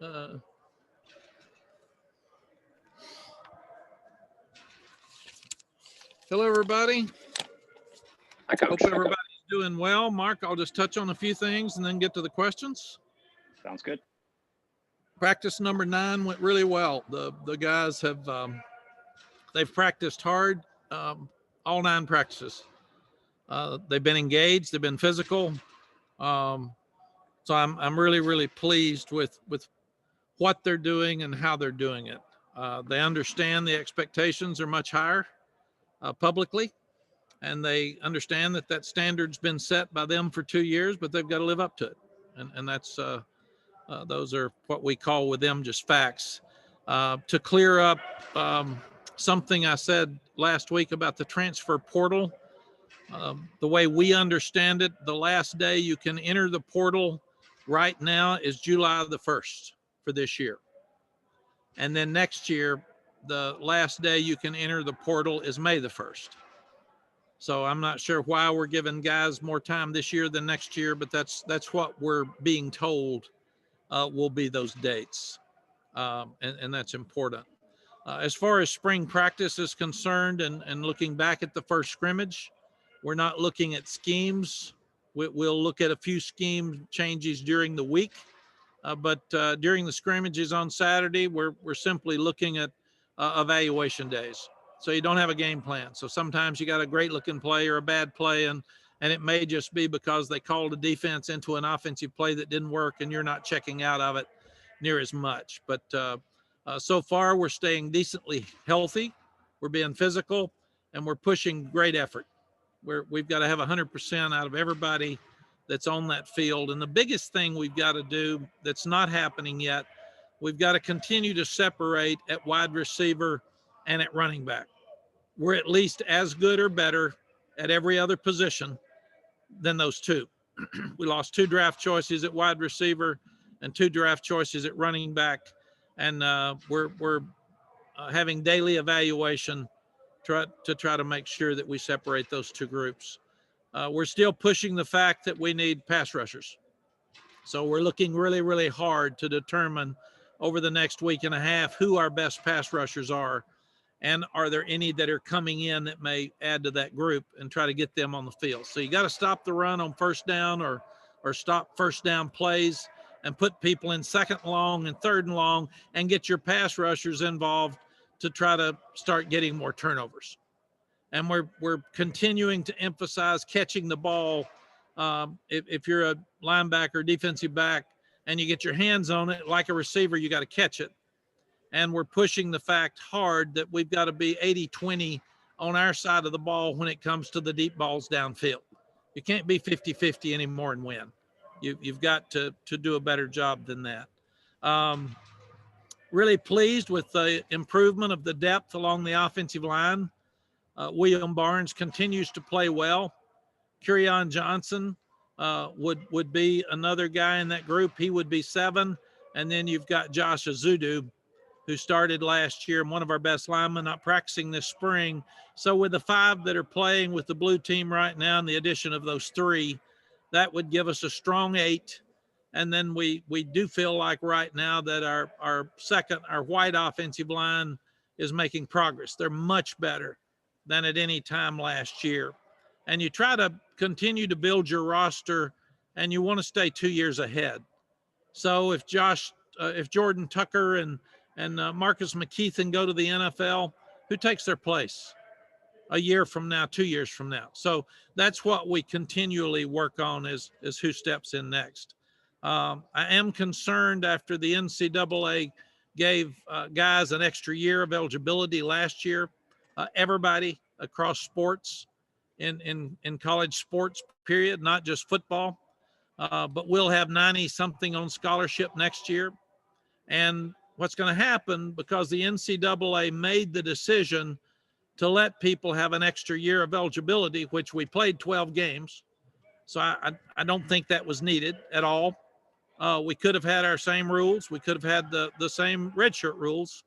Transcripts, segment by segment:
Uh, Hello, everybody. Hi, Coach. Hope everybody's doing well. Mark, I'll just touch on a few things and then get to the questions. Sounds good. Practice number 9 went really well. The guys have they've practiced hard all 9 practices. They've been engaged. They've been physical. So I'm really pleased with what they're doing and how they're doing it. They understand the expectations are much higher publicly, and they understand that standard's been set by them for 2 years, but they've got to live up to it. And that's those are what we call with them just facts. To clear up something I said last week about the transfer portal, the way we understand it, the last day you can enter the portal right now is July the 1st for this year. And then next year, the last day you can enter the portal is May the 1st. So I'm not sure why we're giving guys more time this year than next year, but that's what we're being told will be those dates. And that's important. As far as spring practice is concerned and looking back at the first scrimmage, we're not looking at schemes. We'll look at a few scheme changes during the week. But during the scrimmages on Saturday, we're simply looking at evaluation days. So you don't have a game plan. So sometimes you got a great looking play or a bad play, and it may just be because they called a defense into an offensive play that didn't work and you're not checking out of it near as much. But so far we're staying decently healthy. We're being physical and we're pushing great effort. We've got to have 100% out of everybody that's on that field. And the biggest thing we've got to do that's not happening yet, we've got to continue to separate at wide receiver and at running back. We're at least as good or better at every other position than those two. We lost 2 draft choices at wide receiver and 2 draft choices at running back. And we're having daily evaluation to try to make sure that we separate those 2 groups. We're still pushing the fact that we need pass rushers. So we're looking really hard to determine over the next week and a half who our best pass rushers are, and are there any that are coming in that may add to that group, and try to get them on the field. So you got to stop the run on first down or stop first down plays and put people in second and long and third and long and get your pass rushers involved to try to start getting more turnovers. And we're continuing to emphasize catching the ball. If you're a linebacker, defensive back, and you get your hands on it like a receiver, you got to catch it. And we're pushing the fact hard that we've got to be 80-20 on our side of the ball when it comes to the deep balls downfield. You can't be 50-50 anymore and win. You've got to do a better job than that. Really pleased with the improvement of the depth along the offensive line. William Barnes continues to play well. Kerryon Johnson would be another guy in that group. He would be 7. And then you've got Josh Azudu, who started last year and one of our best linemen, not practicing this spring. So with the 5 that are playing with the blue team right now and the addition of those 3, that would give us a strong 8. And then we do feel like right now that our white offensive line is making progress. They're much better than at any time last year. And you try to continue to build your roster, and you want to stay 2 years ahead. So if Jordan Tucker and Marcus McKeithen go to the NFL, who takes their place a year from now, 2 years from now? So that's what we continually work on is who steps in next. I am concerned after the NCAA gave guys an extra year of eligibility last year. Everybody across sports in college sports period, not just football, but we'll have 90 something on scholarship next year. And what's going to happen, because the NCAA made the decision to let people have an extra year of eligibility, which we played 12 games. So I don't think that was needed at all. We could have had our same rules. We could have had the same redshirt rules.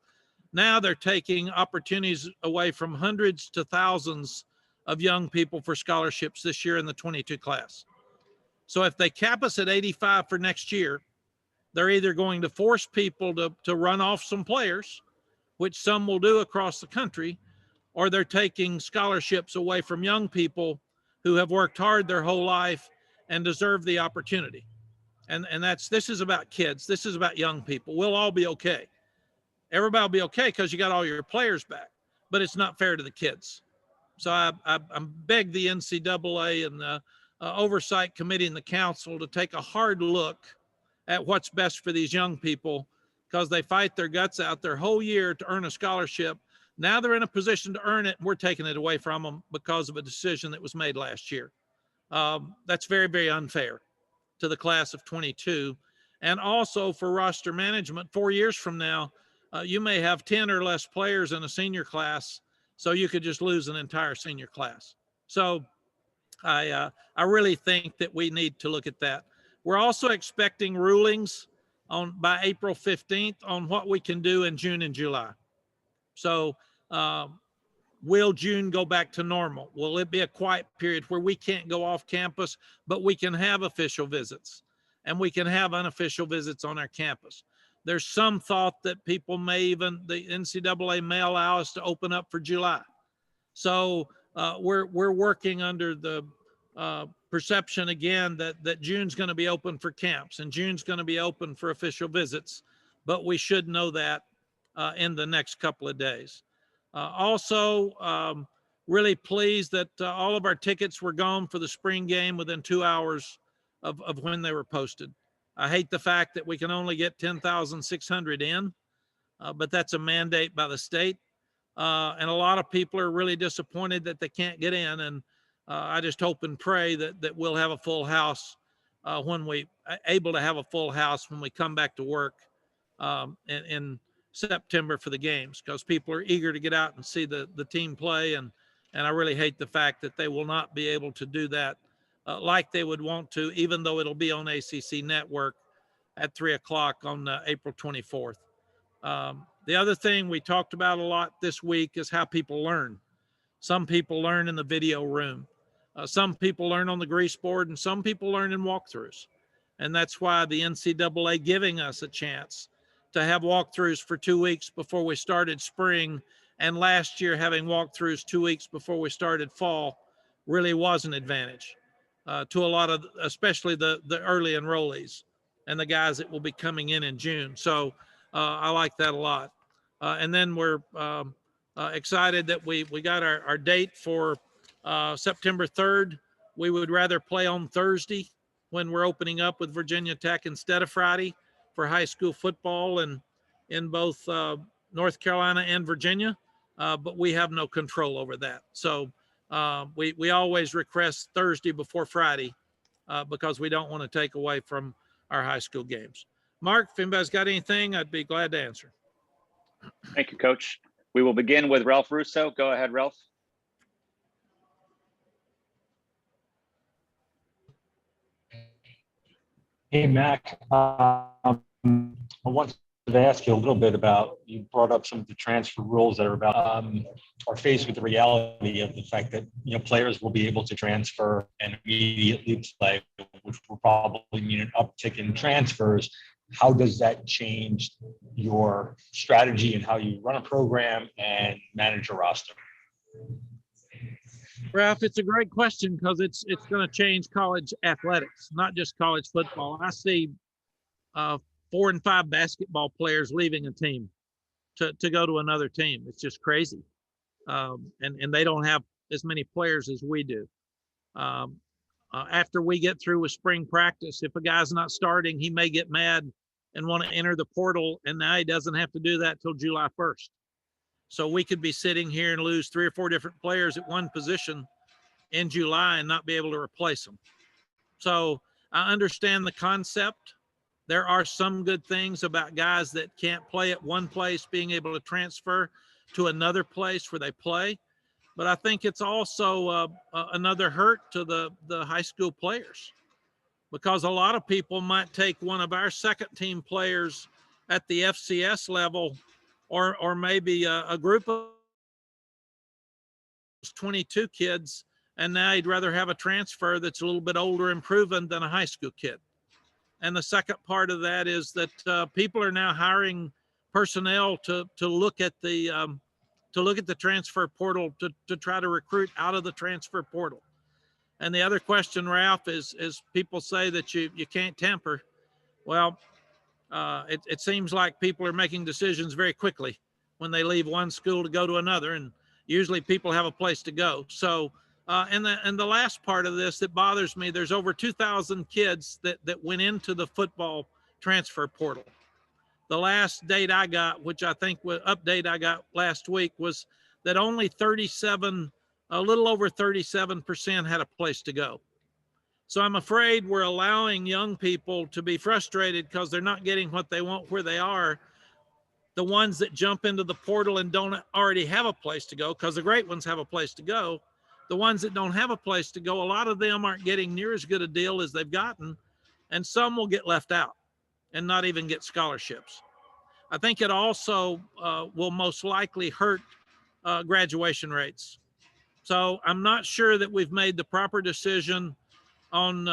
Now they're taking opportunities away from hundreds to thousands of young people for scholarships this year in the 22 class. So if they cap us at 85 for next year, they're either going to force people to run off some players, which some will do across the country, or they're taking scholarships away from young people who have worked hard their whole life and deserve the opportunity. And this is about kids. This is about young people. We'll all be okay. Everybody will be okay because you got all your players back, but it's not fair to the kids. So I beg the NCAA and the oversight committee and the council to take a hard look at what's best for these young people, because they fight their guts out their whole year to earn a scholarship. Now they're in a position to earn it, and we're taking it away from them because of a decision that was made last year. That's very, very unfair to the class of 22. And also for roster management, 4 years from now, you may have 10 or less players in a senior class, so you could just lose an entire senior class. So I really think that we need to look at that. We're also expecting rulings by April 15th on what we can do in June and July. So will June go back to normal? Will it be a quiet period where we can't go off campus, but we can have official visits and we can have unofficial visits on our campus? There's some thought that the NCAA may allow us to open up for July. So we're working under the perception again that June's going to be open for camps and June's going to be open for official visits, but we should know that in the next couple of days. Also, really pleased that all of our tickets were gone for the spring game within 2 hours of when they were posted. I hate the fact that we can only get 10,600 in, but that's a mandate by the state. And a lot of people are really disappointed that they can't get in. And I just hope and pray that we'll have a full house when we come back to work in September for the games, because people are eager to get out and see the team play. And I really hate the fact that they will not be able to do that like they would want to, even though it'll be on ACC Network at 3:00 on April 24th. The other thing we talked about a lot this week is how people learn. Some people learn in the video room. Some people learn on the grease board, and some people learn in walkthroughs. And that's why the NCAA giving us a chance to have walkthroughs for 2 weeks before we started spring, and last year having walkthroughs 2 weeks before we started fall really was an advantage to a lot of, especially the early enrollees and the guys that will be coming in June. So I like that a lot. And then we're excited that we got our date for September 3rd. We would rather play on Thursday when we're opening up with Virginia Tech instead of Friday for high school football and in both North Carolina and Virginia, but we have no control over that. So we always request Thursday before Friday because we don't want to take away from our high school games. Mark, if anybody's got anything, I'd be glad to answer. Thank you, Coach. We will begin with Ralph Russo. Go ahead, Ralph. Hey, Mac. I wanted to ask you a little bit about, you brought up some of the transfer rules that are faced with the reality of the fact that, players will be able to transfer and immediately play, which will probably mean an uptick in transfers. How does that change your strategy and how you run a program and manage a roster? Ralph, it's a great question because it's going to change college athletics, not just college football. I see 4 and 5 basketball players leaving a team to go to another team. It's just crazy. And they don't have as many players as we do. After we get through with spring practice, if a guy's not starting, he may get mad and want to enter the portal, and now he doesn't have to do that till July 1st. So we could be sitting here and lose 3 or 4 different players at one position in July and not be able to replace them. So I understand the concept. There are some good things about guys that can't play at one place being able to transfer to another place where they play. But I think it's also another hurt to the high school players, because a lot of people might take one of our second team players at the FCS level, or maybe a group of 22 kids, and now he'd rather have a transfer that's a little bit older and proven than a high school kid. And the second part of that is that people are now hiring personnel to look at the transfer portal to try to recruit out of the transfer portal. And the other question, Ralph, is people say that you can't tamper. Well, it seems like people are making decisions very quickly when they leave one school to go to another, and usually people have a place to go. So, and the last part of this that bothers me, there's over 2,000 kids that went into the football transfer portal. The last date I got, which I think was update I got last week, was that only 37, a little over 37% had a place to go. So I'm afraid we're allowing young people to be frustrated because they're not getting what they want where they are. The ones that jump into the portal and don't already have a place to go, because the great ones have a place to go. The ones that don't have a place to go, a lot of them aren't getting near as good a deal as they've gotten, and some will get left out and not even get scholarships. I think it also will most likely hurt graduation rates. So I'm not sure that we've made the proper decision on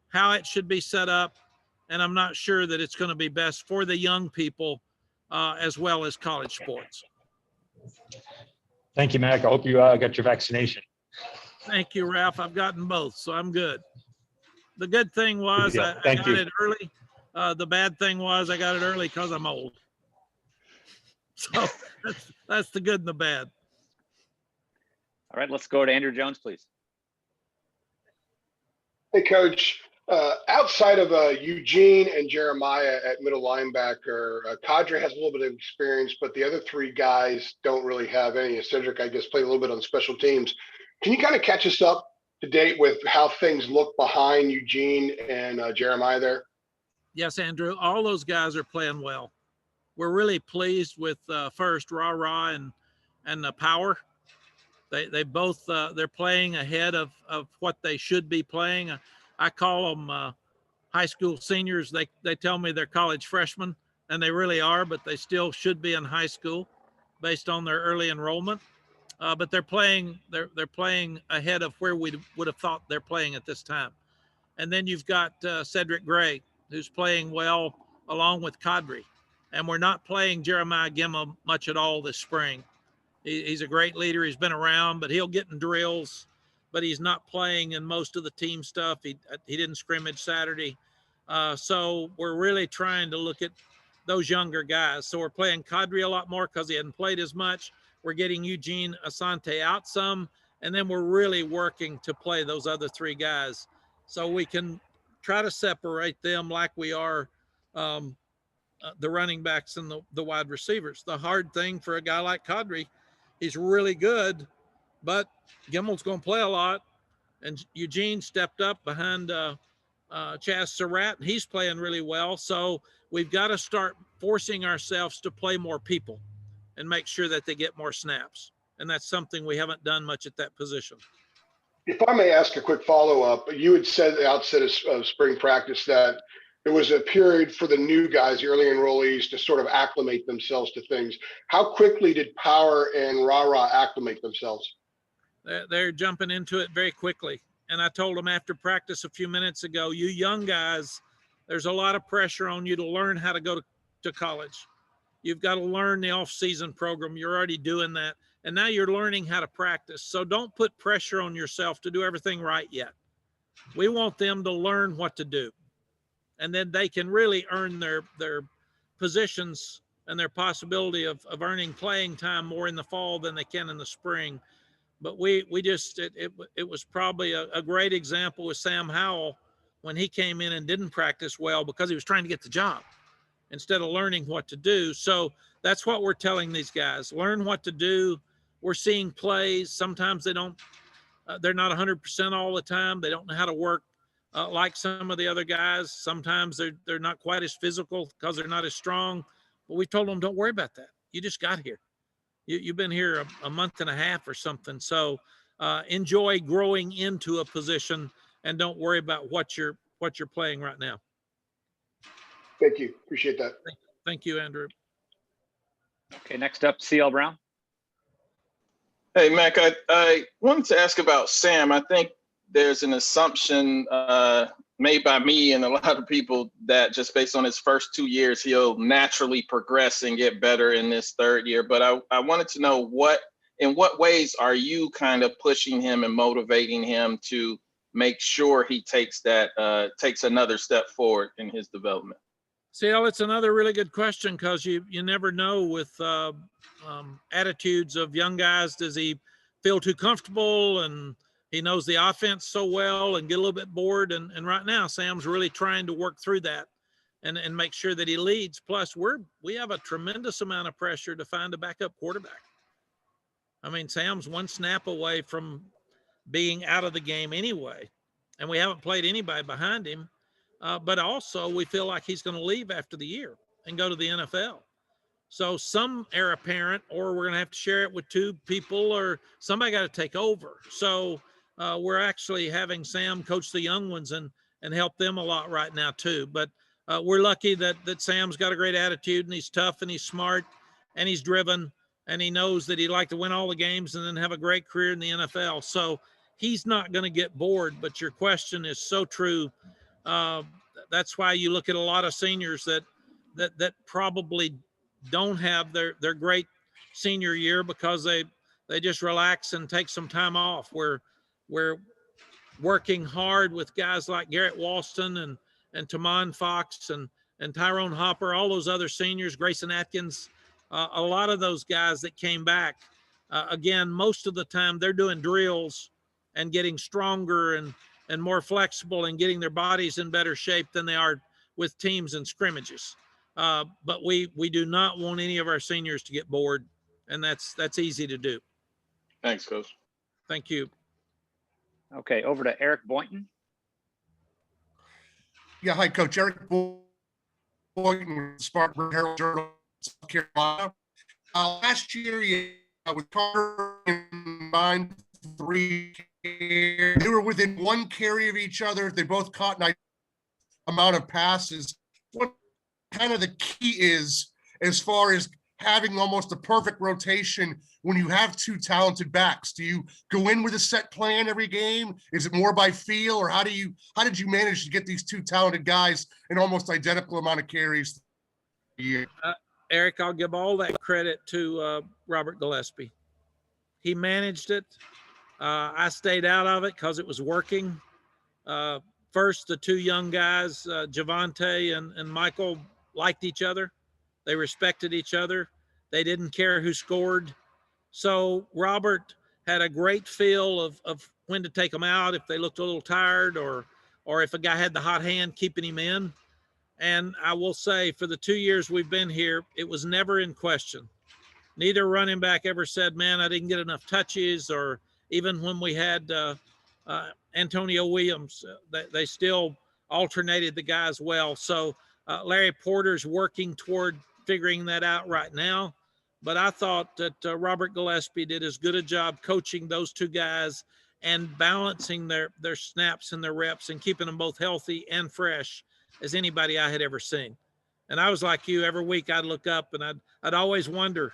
how it should be set up. And I'm not sure that it's going to be best for the young people as well as college sports. Thank you, Mac. I hope you got your vaccination. Thank you, Ralph. I've gotten both, so I'm good. The good thing was I got it early. The bad thing was I got it early because I'm old. So that's the good and the bad. All right, let's go to Andrew Jones, please. Hey, Coach. Outside of Eugene and Jeremiah at middle linebacker, Kadri has a little bit of experience, but the other three guys don't really have any. Cedric, I guess, played a little bit on special teams. Can you kind of catch us up to date with how things look behind Eugene and Jeremiah there? Yes, Andrew. All those guys are playing well. We're really pleased with first Ra and Power. They both they're playing ahead of what they should be playing. I call them high school seniors. They tell me they're college freshmen, and they really are, but they still should be in high school based on their early enrollment. But they're playing ahead of where we would have thought they're playing at this time. And then you've got Cedric Gray, who's playing well along with Kadri. And we're not playing Jeremiah Gimma much at all this spring. He's a great leader. He's been around, but he'll get in drills, but he's not playing in most of the team stuff. He didn't scrimmage Saturday. So we're really trying to look at those younger guys. So we're playing Kadri a lot more because he hadn't played as much. We're getting Eugene Asante out some, and then we're really working to play those other three guys so we can try to separate them like we are the running backs and the wide receivers. The hard thing for a guy like Kadri, he's really good, but Gimmel's going to play a lot. And Eugene stepped up behind Chaz Surratt, and he's playing really well. So we've got to start forcing ourselves to play more people and make sure that they get more snaps. And that's something we haven't done much at that position. If I may ask a quick follow-up, you had said at the outset of spring practice that there was a period for the new guys, the early enrollees, to sort of acclimate themselves to things. How quickly did Power and Ra acclimate themselves? They're jumping into it very quickly. And I told them after practice a few minutes ago, you young guys, there's a lot of pressure on you to learn how to go to college. You've got to learn the off-season program. You're already doing that. And now you're learning how to practice. So don't put pressure on yourself to do everything right yet. We want them to learn what to do. And then they can really earn their positions and their possibility of earning playing time more in the fall than they can in the spring. But we just, it was probably a great example with Sam Howell when he came in and didn't practice well because he was trying to get the job instead of learning what to do. So that's what we're telling these guys, learn what to do. We're seeing plays. Sometimes they're not 100% all the time. They don't know how to work like some of the other guys. Sometimes they're not quite as physical because they're not as strong. But we told them, don't worry about that. You just got here. You've been here a month and a half or something. So enjoy growing into a position and don't worry about what you're playing right now. Thank you. Appreciate that. Thank you, Andrew. Okay, next up, CL Brown. Hey, Mac, I wanted to ask about Sam. I think there's an assumption made by me and a lot of people that just based on his first 2 years, he'll naturally progress and get better in this third year. But I wanted to know in what ways are you kind of pushing him and motivating him to make sure he takes another step forward in his development? See, it's another really good question because you never know with attitudes of young guys. Does he feel too comfortable and he knows the offense so well and get a little bit bored? And right now, Sam's really trying to work through that and make sure that he leads. Plus, we have a tremendous amount of pressure to find a backup quarterback. I mean, Sam's one snap away from being out of the game anyway, and we haven't played anybody behind him. But also, we feel like he's going to leave after the year and go to the NFL. So some heir apparent, or we're going to have to share it with two people, or somebody got to take over. So we're actually having Sam coach the young ones and help them a lot right now too. But we're lucky that Sam's got a great attitude, and he's tough and he's smart and he's driven, and he knows that he'd like to win all the games and then have a great career in the NFL. So he's not going to get bored. But your question is so true. That's why you look at a lot of seniors that probably don't have their great senior year because they just relax and take some time off. We're working hard with guys like Garrett Walston and Tamon Fox and Tyrone Hopper, all those other seniors, Grayson Atkins, a lot of those guys that came back. Again, most of the time they're doing drills and getting stronger and more flexible and getting their bodies in better shape than they are with teams and scrimmages. But we do not want any of our seniors to get bored, and that's easy to do. Thanks, Coach. Thank you. Okay, over to Eric Boynton. Yeah, hi, Coach. Eric Boynton with the Spartan Herald Journal, South Carolina. Last year, with Carter in mind, 3 they were within 1 carry of each other. They both caught an amount of passes. What kind of the key is as far as having almost a perfect rotation when you have 2 talented backs? Do you go in with a set plan every game? Is it more by feel, or how did you manage to get these 2 talented guys an almost identical amount of carries a year? Eric, I'll give all that credit to Robert Gillespie. He managed it. I stayed out of it because it was working. First, the 2 young guys, Javante and Michael, liked each other. They respected each other. They didn't care who scored. So Robert had a great feel of when to take them out if they looked a little tired, or if a guy had the hot hand, keeping him in. And I will say, for the 2 years we've been here, it was never in question. Neither running back ever said, man, I didn't get enough touches, or even when we had Antonio Williams, they still alternated the guys well. So Larry Porter's working toward figuring that out right now. But I thought that Robert Gillespie did as good a job coaching those 2 guys and balancing their snaps and their reps and keeping them both healthy and fresh as anybody I had ever seen. And I was like you, every week I'd look up and I'd always wonder.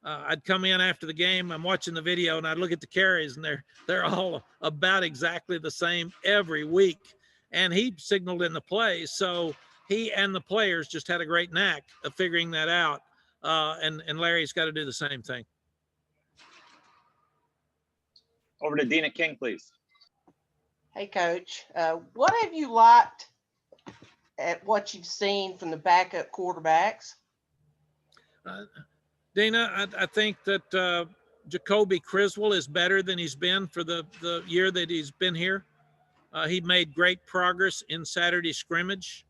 I'd come in after the game, I'm watching the video, and I'd look at the carries, and they're all about exactly the same every week. And he signaled in the plays, so he and the players just had a great knack of figuring that out. And Larry's got to do the same thing. Over to Dina King, please. Hey, Coach. What have you liked at what you've seen from the backup quarterbacks? Dina, I think that Jacoby Criswell is better than he's been for the year that he's been here. He made great progress in Saturday scrimmage.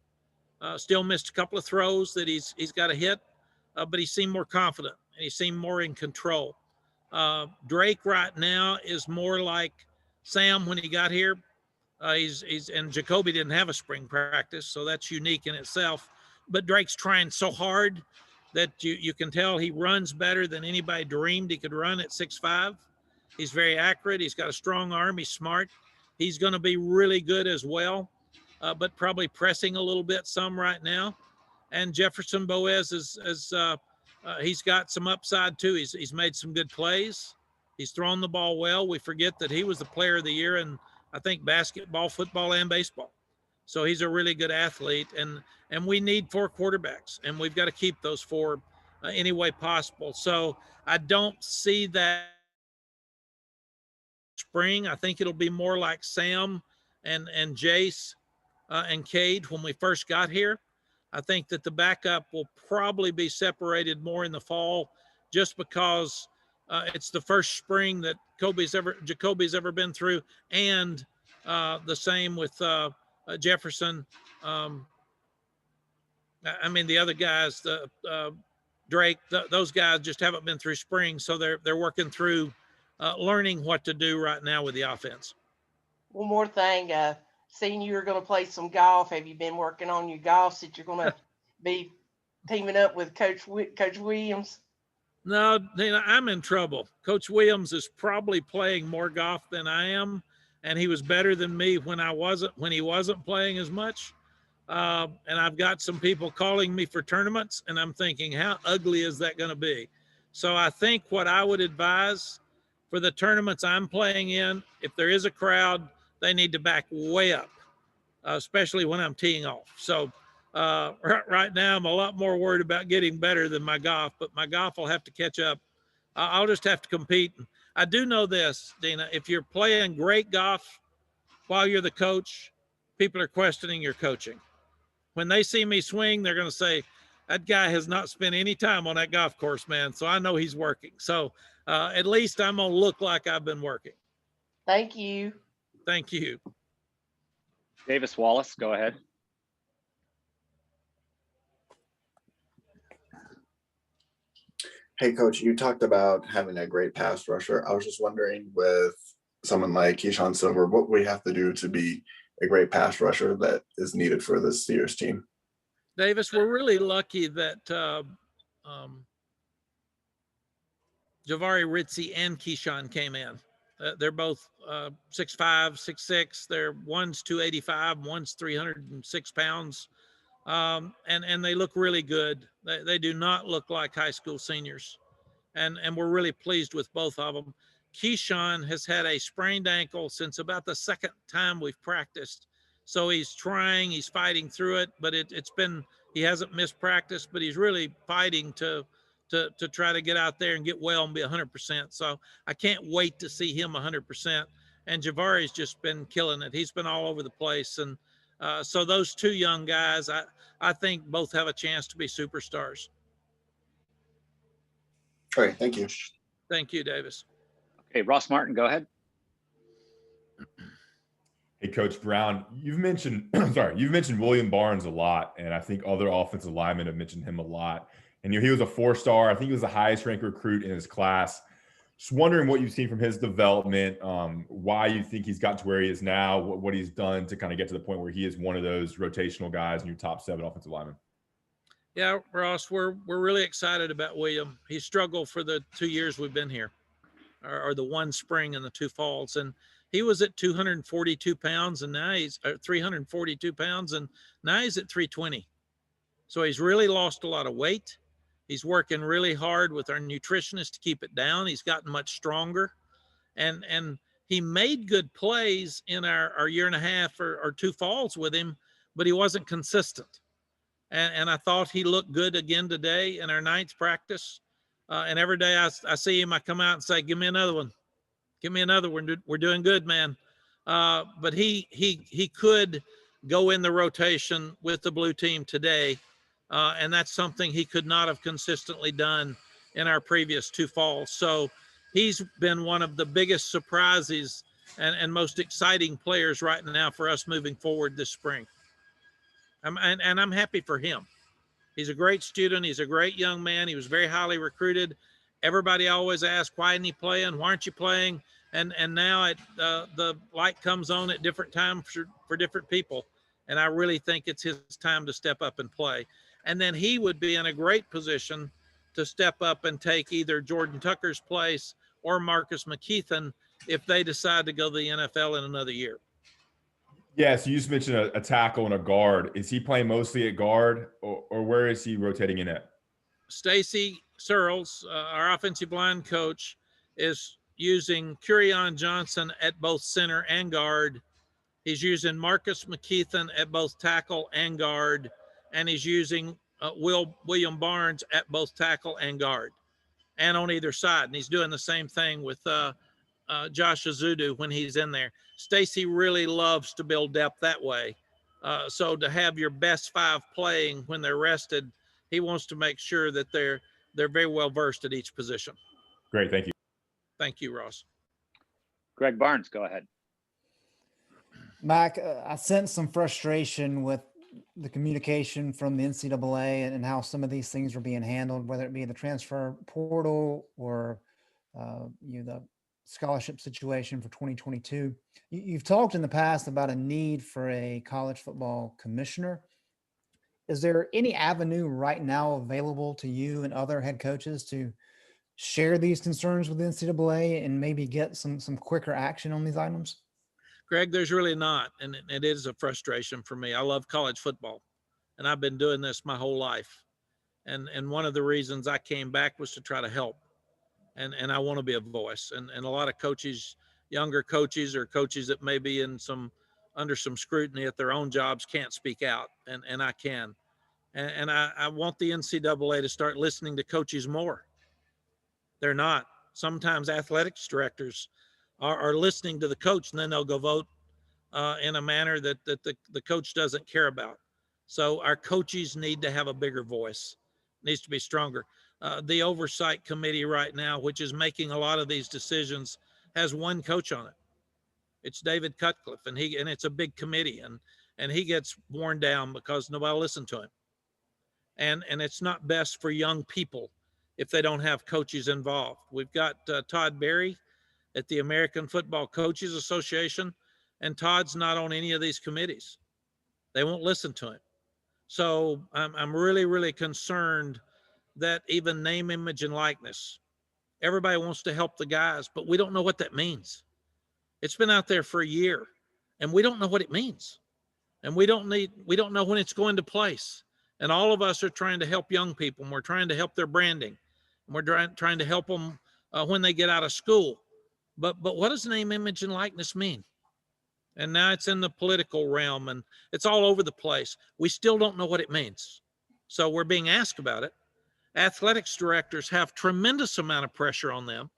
Still missed a couple of throws that he's got to hit, but he seemed more confident and he seemed more in control. Drake right now is more like Sam when he got here. And Jacoby didn't have a spring practice, so that's unique in itself. But Drake's trying so hard that you can tell he runs better than anybody dreamed he could run at 6'5". He's very accurate. He's got a strong arm. He's smart. He's going to be really good as well, but probably pressing a little bit some right now. And Jefferson Boaz he's got some upside too. He's made some good plays. He's thrown the ball well. We forget that he was the player of the year in, I think, basketball, football, and baseball. So he's a really good athlete, and we need 4 quarterbacks, and we've got to keep those 4 any way possible. So I don't see that spring. I think it'll be more like Sam and Jace and Cade when we first got here. I think that the backup will probably be separated more in the fall, just because it's the first spring that Jacoby's ever been through, and the same with Jefferson. I mean, the other guys, Drake, those guys just haven't been through spring, so they're working through learning what to do right now with the offense. One more thing, seeing you were going to play some golf. Have you been working on your golf that you're going to be teaming up with Coach Williams? No, Dana, I'm in trouble. Coach Williams is probably playing more golf than I am, and he was better than me when he wasn't playing as much. And I've got some people calling me for tournaments, and I'm thinking, how ugly is that going to be? So I think what I would advise for the tournaments I'm playing in, if there is a crowd, they need to back way up, especially when I'm teeing off. So right now, I'm a lot more worried about getting better than my golf, but my golf will have to catch up. I'll just have to compete. I do know this, Dina, if you're playing great golf while you're the coach, people are questioning your coaching. When they see me swing, they're going to say, that guy has not spent any time on that golf course, man. So I know he's working. So at least I'm going to look like I've been working. Thank you. Thank you. Davis Wallace, go ahead. Hey, Coach, you talked about having a great pass rusher. I was just wondering, with someone like Keyshawn Silver, what we have to do to be a great pass rusher that is needed for this year's team. Davis, we're really lucky that Javari Ritzie and Keyshawn came in. They're both 6'5", 6'6". One's 285, one's 306 pounds. And they look really good. They do not look like high school seniors. And we're really pleased with both of them. Keyshawn has had a sprained ankle since about the second time we've practiced. So he's fighting through it, but he hasn't missed practice, but he's really fighting to try to get out there and get well and be 100%. So I can't wait to see him 100%. And Javari's just been killing it. He's been all over the place. And so those 2 young guys, I think both have a chance to be superstars. All right, thank you. Thank you, Davis. Okay, Ross Martin, go ahead. Hey, Coach Brown, you've mentioned William Barnes a lot, and I think other offensive linemen have mentioned him a lot. And he was a 4-star. I think he was the highest ranked recruit in his class. Just wondering what you've seen from his development, why you think he's got to where he is now, what he's done to kind of get to the point where he is one of those rotational guys in your top 7 offensive linemen. Yeah, Ross, we're really excited about William. He struggled for the 2 years we've been here, or the 1 spring and the 2 falls. And he was at 242 pounds, and now he's 342 pounds, and now he's at 320. So he's really lost a lot of weight. He's working really hard with our nutritionist to keep it down. He's gotten much stronger, and he made good plays in our year and a half or 2 falls with him, but he wasn't consistent. And I thought he looked good again today in our 9th practice. And every day I see him, I come out and say, give me another one. Give me another one. We're doing good, man. But he could go in the rotation with the blue team today. And that's something he could not have consistently done in our previous 2 falls. So he's been one of the biggest surprises and most exciting players right now for us moving forward this spring. And I'm happy for him. He's a great student. He's a great young man. He was very highly recruited. Everybody always asks, why isn't he playing? Why aren't you playing? And now the light comes on at different times for different people. And I really think it's his time to step up and play. And then he would be in a great position to step up and take either Jordan Tucker's place or Marcus McKeithen if they decide to go to the NFL in another year. Yeah, so you just mentioned a tackle and a guard. Is he playing mostly at guard, or where is he rotating in at? Stacy Searles, our offensive line coach, is using Curion Johnson at both center and guard, He's using Marcus McKeithen at both tackle and guard, and he's using William Barnes at both tackle and guard, and on either side. And he's doing the same thing with Josh Azudu when he's in there. Stacy really loves to build depth that way. So to have your best 5 playing when they're rested, he wants to make sure that they're very well versed at each position. Great, thank you. Thank you, Ross. Greg Barnes, go ahead. Mac, I sense some frustration with the communication from the NCAA and how some of these things are being handled, whether it be the transfer portal or the scholarship situation for 2022. You've talked in the past about a need for a college football commissioner. Is there any avenue right now available to you and other head coaches to share these concerns with the NCAA and maybe get some quicker action on these items? Greg, there's really not, and it is a frustration for me. I love college football, and I've been doing this my whole life. And one of the reasons I came back was to try to help, and I want to be a voice. And a lot of coaches, younger coaches or coaches that may be under some scrutiny at their own jobs, can't speak out, and I can. And I want the NCAA to start listening to coaches more. They're not. Sometimes athletics directors are listening to the coach, and then they'll go vote in a manner that the coach doesn't care about. So our coaches need to have a bigger voice, needs to be stronger. The oversight committee right now, which is making a lot of these decisions, has one coach on it. It's David Cutcliffe, and it's a big committee, and he gets worn down because nobody listened to him. And it's not best for young people if they don't have coaches involved. We've got Todd Berry at the American Football Coaches Association, and Todd's not on any of these committees. They won't listen to him. So I'm really, really concerned that even name, image, and likeness, everybody wants to help the guys, but we don't know what that means. It's been out there for a year, and we don't know what it means. And we don't know when it's going to place. And all of us are trying to help young people, and we're trying to help their branding, and we're trying to help them when they get out of school. But what does name, image, and likeness mean? And now it's in the political realm, and it's all over the place. We still don't know what it means. So we're being asked about it. Athletics directors have tremendous amount of pressure on them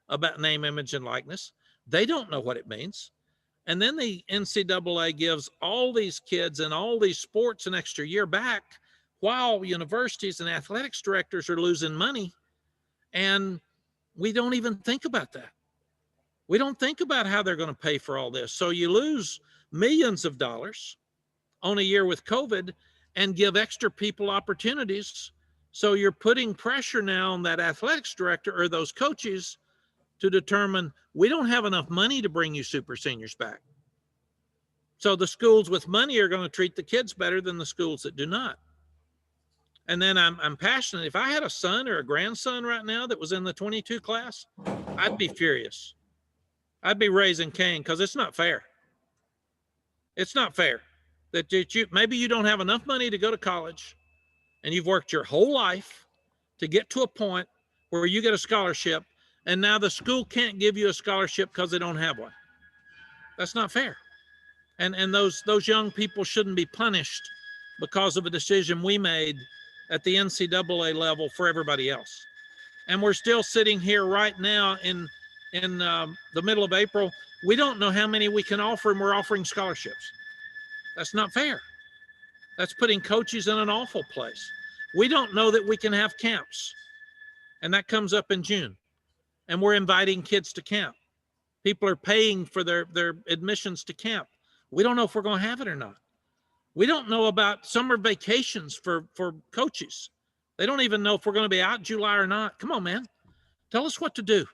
about name, image, and likeness. They don't know what it means. And then the NCAA gives all these kids and all these sports an extra year back, while universities and athletics directors are losing money. And we don't even think about that. We don't think about how they're going to pay for all this. So you lose millions of dollars on a year with COVID and give extra people opportunities. So you're putting pressure now on that athletics director or those coaches to determine, we don't have enough money to bring you super seniors back. So the schools with money are going to treat the kids better than the schools that do not. And then I'm passionate. If I had a son or a grandson right now that was in the 22 class, I'd be furious. I'd be raising Cain, because it's not fair. It's not fair that maybe you don't have enough money to go to college, and you've worked your whole life to get to a point where you get a scholarship, and now the school can't give you a scholarship because they don't have one. That's not fair. And those young people shouldn't be punished because of a decision we made at the NCAA level for everybody else. And we're still sitting here right now in the middle of April. We don't know how many we can offer, and we're offering scholarships. That's not fair. That's putting coaches in an awful place. We don't know that we can have camps, and that comes up in June. And we're inviting kids to camp. People are paying for their admissions to camp. We don't know if we're going to have it or not. We don't know about summer vacations for coaches. They don't even know if we're going to be out in July or not. Come on, man. Tell us what to do.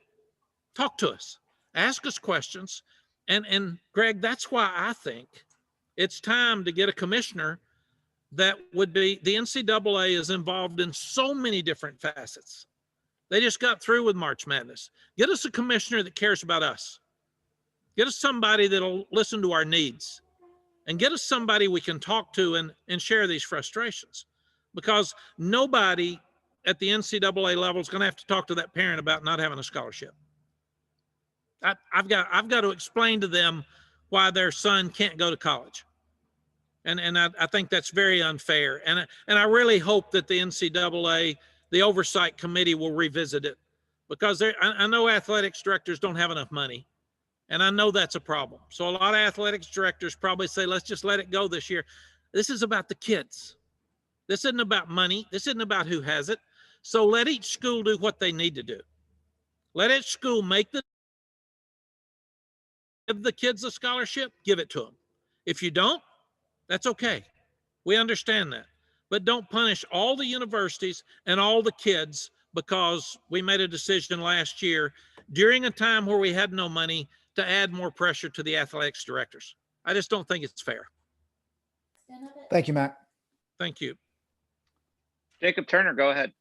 Talk to us. Ask us questions. And Greg, that's why I think it's time to get a commissioner that would be, the NCAA is involved in so many different facets. They just got through with March Madness. Get us a commissioner that cares about us. Get us somebody that'll listen to our needs, and get us somebody we can talk to and share these frustrations, because nobody at the NCAA level is going to have to talk to that parent about not having a scholarship. I've got to explain to them why their son can't go to college. And I think that's very unfair. And I really hope that the NCAA, the oversight committee, will revisit it, because I know athletics directors don't have enough money. And I know that's a problem. So a lot of athletics directors probably say, let's just let it go this year. This is about the kids. This isn't about money. This isn't about who has it. So let each school do what they need to do. Let each school give the kids a scholarship, give it to them. If you don't, that's okay. We understand that. But don't punish all the universities and all the kids because we made a decision last year during a time where we had no money to add more pressure to the athletics directors. I just don't think it's fair. Thank you, Mac. Thank you. Jacob Turner, go ahead.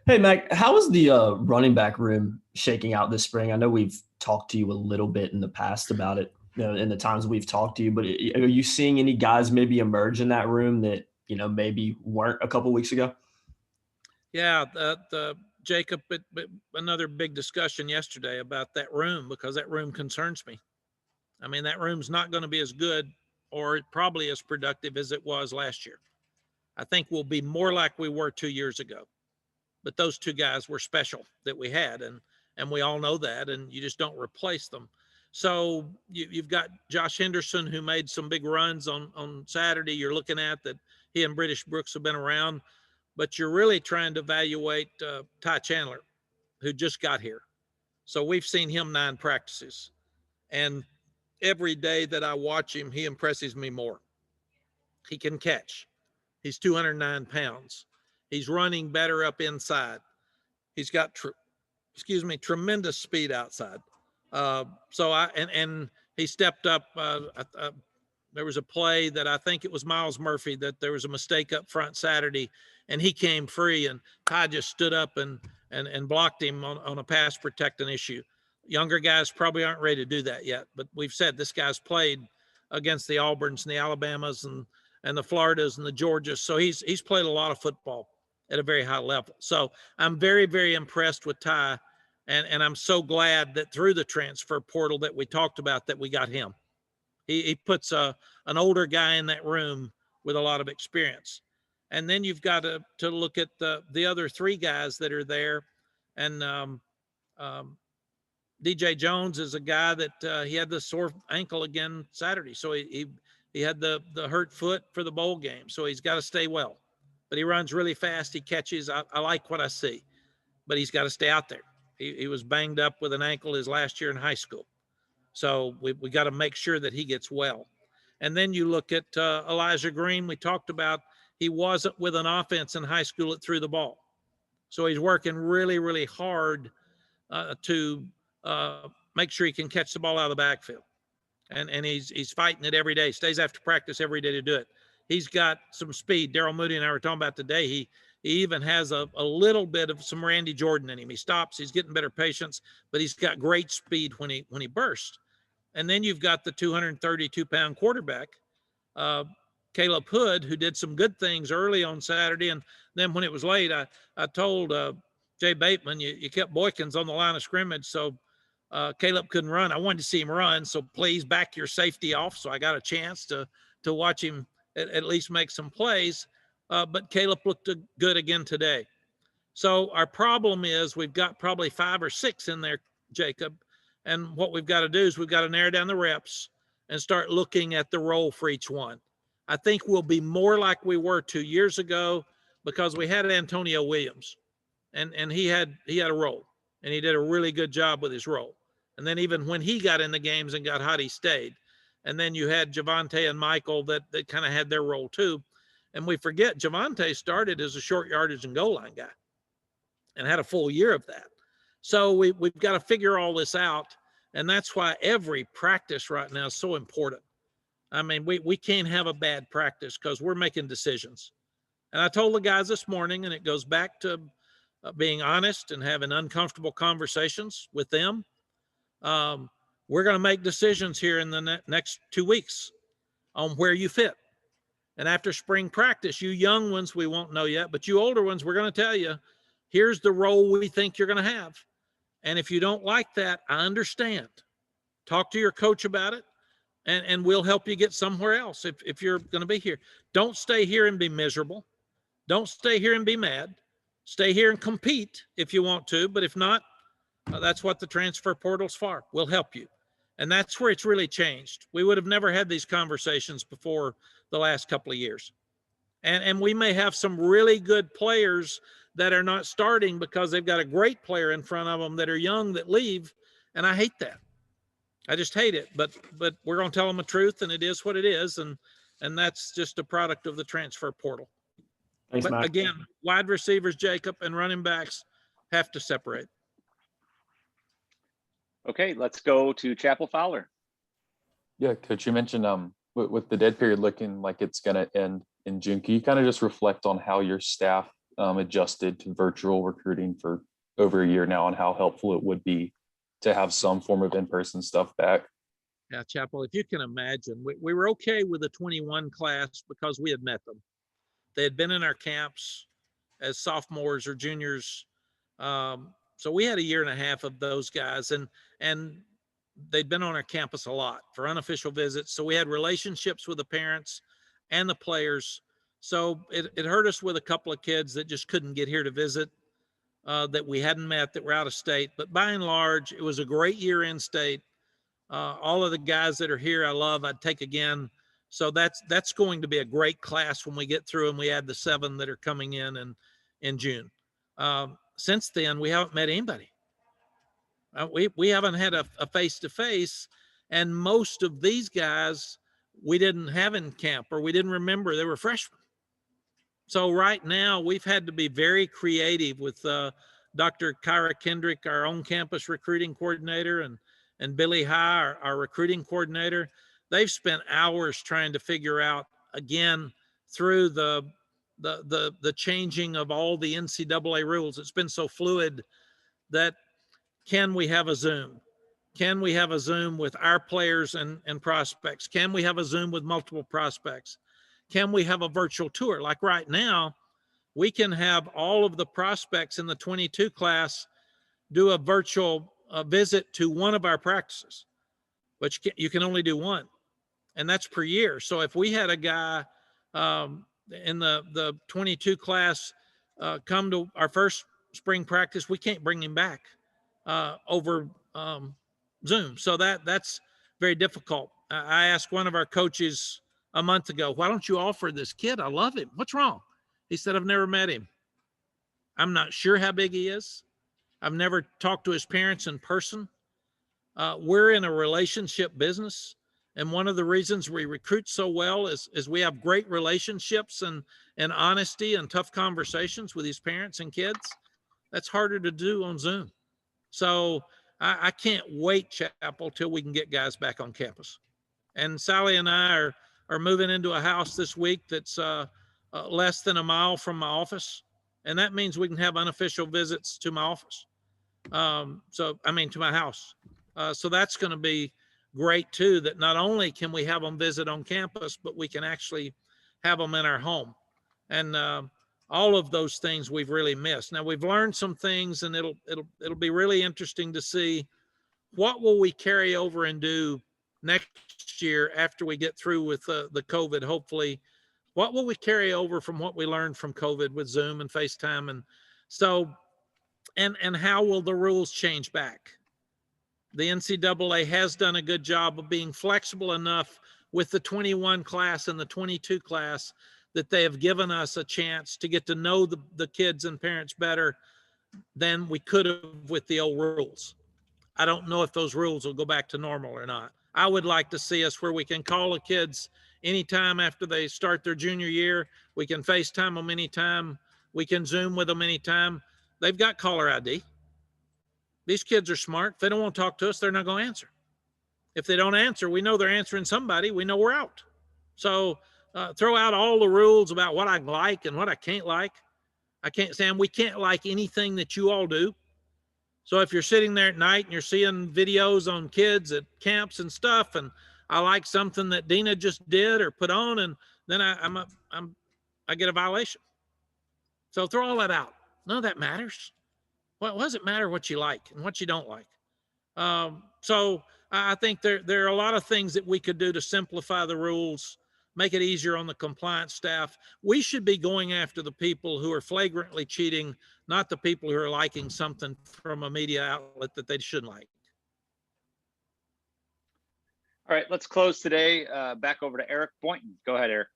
Hey, Mac, how is the running back room shaking out this spring? I know we've talked to you a little bit in the past about it, in the times we've talked to you, but are you seeing any guys maybe emerge in that room that, maybe weren't a couple weeks ago? Yeah, Jacob, but another big discussion yesterday about that room, because that room concerns me. I mean, that room's not going to be as good or probably as productive as it was last year. I think we'll be more like we were 2 years ago. But those two guys were special that we had, and we all know that, and you just don't replace them. So you've got Josh Henderson, who made some big runs on Saturday. You're looking at that he and British Brooks have been around, but you're really trying to evaluate Ty Chandler, who just got here. So we've seen him 9 practices, and every day that I watch him, he impresses me more. He can catch. He's 209 pounds. He's running better up inside. He's got, tremendous speed outside. And he stepped up. There was a play that I think it was Miles Murphy that there was a mistake up front Saturday, and he came free, and Ty just stood up and blocked him on a pass protecting issue. Younger guys probably aren't ready to do that yet, but we've said this guy's played against the Auburns and the Alabamas and the Floridas and the Georgias. So he's played a lot of football at a very high level. So I'm very, very impressed with Ty. And I'm so glad that through the transfer portal that we talked about, that we got him. He puts an older guy in that room with a lot of experience. And then you've got to look at the other 3 guys that are there. And DJ Jones is a guy that he had the sore ankle again Saturday. So he had the hurt foot for the bowl game. So he's got to stay well. But he runs really fast. He catches. I like what I see. But he's got to stay out there. He was banged up with an ankle his last year in high school. So we got to make sure that he gets well. And then you look at Elijah Green. We talked about he wasn't with an offense in high school that threw the ball. So he's working really, really hard to make sure he can catch the ball out of the backfield. And he's fighting it every day, stays after practice every day to do it. He's got some speed. Daryl Moody and I were talking about today. He even has a little bit of some Randy Jordan in him. He stops, he's getting better patience, but he's got great speed when he bursts. And then you've got the 232-pound quarterback, Caleb Hood, who did some good things early on Saturday. And then when it was late, I told Jay Bateman, you kept Boykins on the line of scrimmage, so Caleb couldn't run. I wanted to see him run, so please back your safety off. So I got a chance to watch him at least make some plays. But Caleb looked good again today. So our problem is we've got probably 5 or 6 in there, Jacob. And what we've got to do is we've got to narrow down the reps and start looking at the role for each one. I think we'll be more like we were 2 years ago because we had Antonio Williams and he had a role and he did a really good job with his role. And then even when he got in the games and got hot, he stayed. And then you had Javonte and Michael that kind of had their role too. And we forget Javonte started as a short yardage and goal line guy and had a full year of that. So we've got to figure all this out. And that's why every practice right now is so important. I mean, we can't have a bad practice because we're making decisions. And I told the guys this morning, and it goes back to being honest and having uncomfortable conversations with them. We're going to make decisions here in the next 2 weeks on where you fit. And after spring practice, you young ones, we won't know yet, but you older ones, we're going to tell you, here's the role we think you're going to have. And if you don't like that, I understand. talk to your coach about it, and we'll help you get somewhere else if you're going to be here. Don't stay here and be miserable. Don't stay here and be mad. Stay here and compete if you want to, but if not, that's what the transfer portal's for. We'll help you. And that's where it's really changed. We would have never had these conversations before the last couple of years. And we may have some really good players that are not starting because they've got a great player in front of them that are young that leave. And I hate that. I just hate it. But we're going to tell them the truth, and it is what it is. And that's just a product of the transfer portal. Thanks, But Matt. again, wide receivers, Jacob, and running backs have to separate. Okay, let's go to Chapel Fowler. Yeah, Coach, you mentioned with the dead period looking like it's going to end in June. Can you kind of just reflect on how your staff adjusted to virtual recruiting for over a year now, and how helpful it would be to have some form of in-person stuff back? Yeah, Chapel, if you can imagine, we were okay with the 21 class because we had met them. They had been in our camps as sophomores or juniors. So we had a year and a half of those guys, and they'd been on our campus a lot for unofficial visits. So we had relationships with the parents and the players. So it hurt us with a couple of kids that just couldn't get here to visit, that we hadn't met, that were out of state. But by and large, it was a great year in state. All of the guys that are here, I love, I'd take again. So that's going to be a great class when we get through and we add the 7 that are coming in June. Since then, we haven't met anybody. We haven't had a face-to-face, and most of these guys we didn't have in camp, or we didn't remember they were freshmen. So right now we've had to be very creative with Dr. Kyra Kendrick, our own campus recruiting coordinator, and Billy High, our recruiting coordinator. They've spent hours trying to figure out, again, through the changing of all the NCAA rules. It's been so fluid that can we have a Zoom? Can we have a Zoom with our players and prospects? Can we have a Zoom with multiple prospects? Can we have a virtual tour? Like right now, we can have all of the prospects in the 22 class do a virtual visit to one of our practices, but you can only do one, and that's per year. So if we had a guy in the 22 class come to our first spring practice, we can't bring him back over Zoom. So that's very difficult. I asked one of our coaches a month ago, why don't you offer this kid? I love him. What's wrong? He said, I've never met him. I'm not sure how big he is. I've never talked to his parents in person. We're in a relationship business. And one of the reasons we recruit so well is we have great relationships and honesty and tough conversations with these parents and kids. That's harder to do on Zoom. So I can't wait, Chapel, till we can get guys back on campus. And Sally and I are moving into a house this week that's less than a mile from my office. And that means we can have unofficial visits to my office. To my house. So that's going to be great too, that not only can we have them visit on campus, but we can actually have them in our home. And all of those things we've really missed. Now we've learned some things, and it'll be really interesting to see what will we carry over and do next year after we get through with the COVID, hopefully. What will we carry over from what we learned from COVID with Zoom and FaceTime? And so, and how will the rules change back? The NCAA has done a good job of being flexible enough with the 21 class and the 22 class that they have given us a chance to get to know the kids and parents better than we could have with the old rules. I don't know if those rules will go back to normal or not. I would like to see us where we can call the kids anytime after they start their junior year. We can FaceTime them anytime. We can Zoom with them anytime. They've got caller ID. These kids are smart. If they don't want to talk to us, they're not going to answer. If they don't answer, we know they're answering somebody. We know we're out. So throw out all the rules about what I like and what I can't like. I can't, Sam, we can't like anything that you all do. So if you're sitting there at night and you're seeing videos on kids at camps and stuff, and I like something that Dina just did or put on, and then I get a violation. So throw all that out. None of that matters. What does it matter what you like and what you don't like? So I think there are a lot of things that we could do to simplify the rules, make it easier on the compliance staff. We should be going after the people who are flagrantly cheating, not the people who are liking something from a media outlet that they shouldn't like. All right, let's close today. Back over to Eric Boynton. Go ahead, Eric.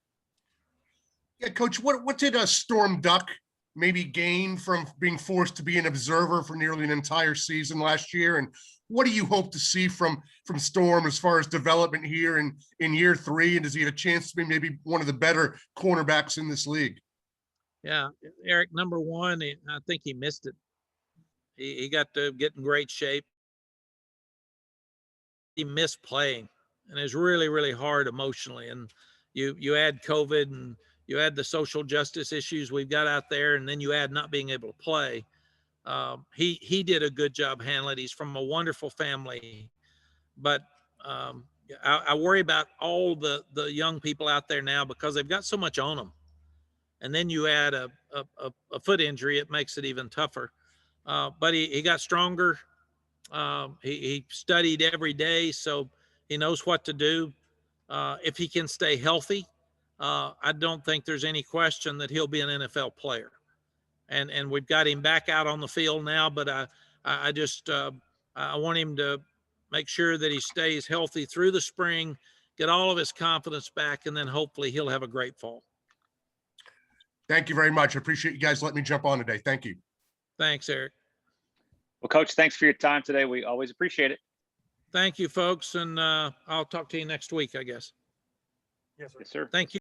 Yeah, Coach, what did a Storm Duck maybe gain from being forced to be an observer for nearly an entire season last year? And what do you hope to see from Storm as far as development here in year 3? And does he have a chance to be maybe one of the better cornerbacks in this league? Yeah, Eric, number one, I think he missed it. He got to get in great shape. He missed playing, and it was really, really hard emotionally. And you add COVID, and you add the social justice issues we've got out there, and then you add not being able to play. He did a good job handling it. He's from a wonderful family, but I worry about all the young people out there now because they've got so much on them. And then you add a foot injury, it makes it even tougher. But he got stronger. He studied every day, so he knows what to do. If he can stay healthy, I don't think there's any question that he'll be an NFL player. And we've got him back out on the field now, but I just I want him to make sure that he stays healthy through the spring, get all of his confidence back, and then hopefully he'll have a great fall. Thank you very much. I appreciate you guys letting me jump on today. Thank you. Thanks, Eric. Well, Coach, thanks for your time today. We always appreciate it. Thank you, folks, and I'll talk to you next week, I guess. Yes, sir. Thank you.